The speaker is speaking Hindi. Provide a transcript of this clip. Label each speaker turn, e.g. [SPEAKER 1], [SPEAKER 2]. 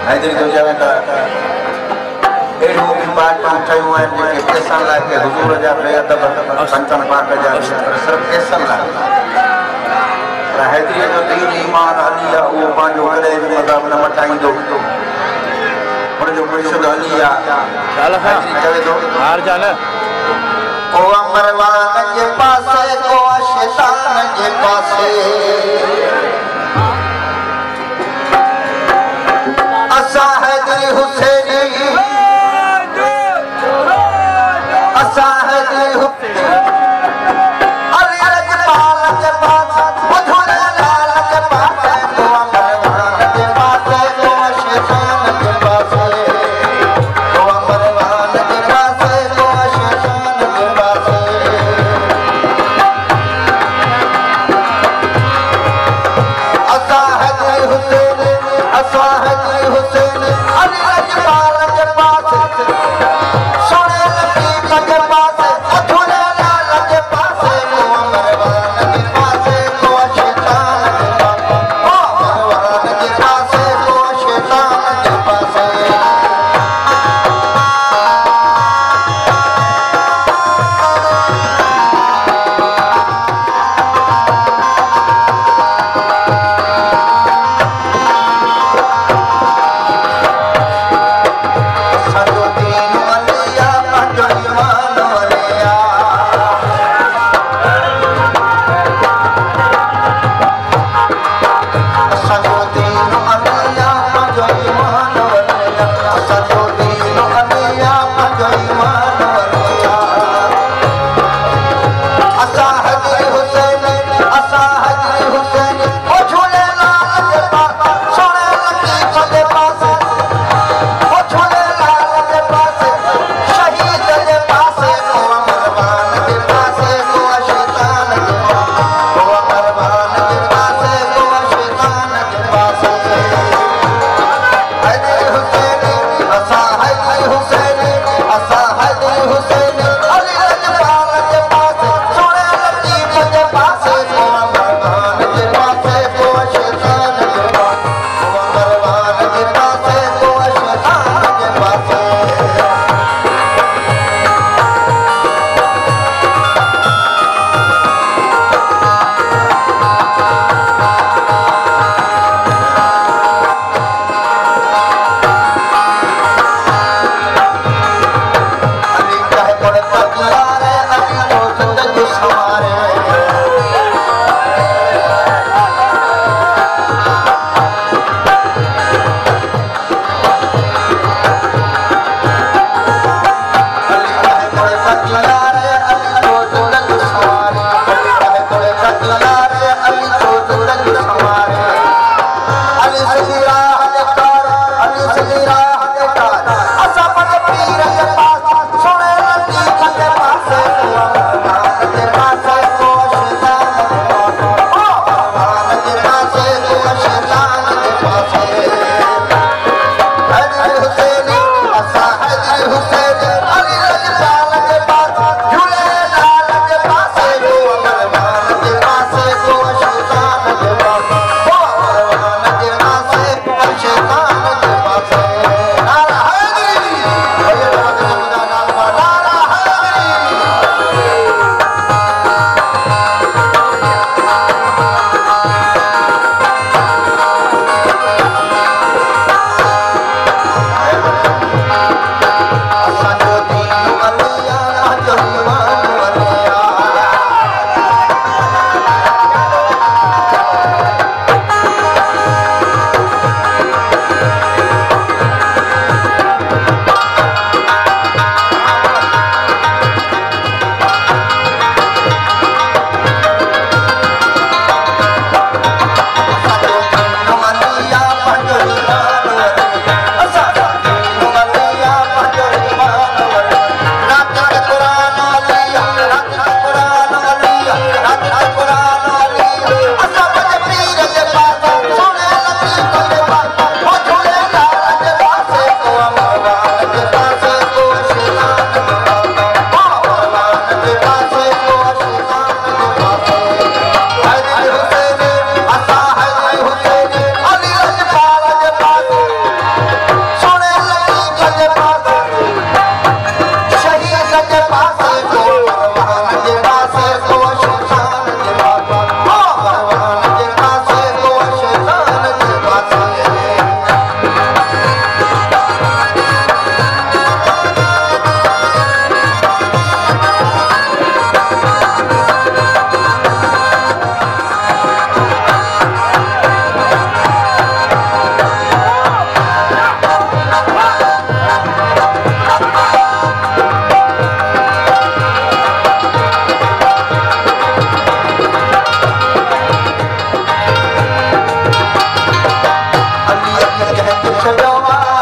[SPEAKER 1] हैदरी तो जावे ता एड़ो की बात पहुंचायो है के पैसा ला के हुजूर जा बेअदब संतन पाक जा सिर्फ पैसा ला हैदरी जो दीन ईमान अलिया वो पांजो करे मज़हब न मटाइंदो पर जो मुर्शिद अलिया चल हैदरी चवे तो हार चल को अमरवान के पासे को शैतान के पासे असा हैदरी हुसैनी असा हैदरी अली रजपाल के पास बुझुल लाल के पास को अमरवान के पासे को शैतान के पासे को अमरवान के पासे को शैतान के पासे छॾो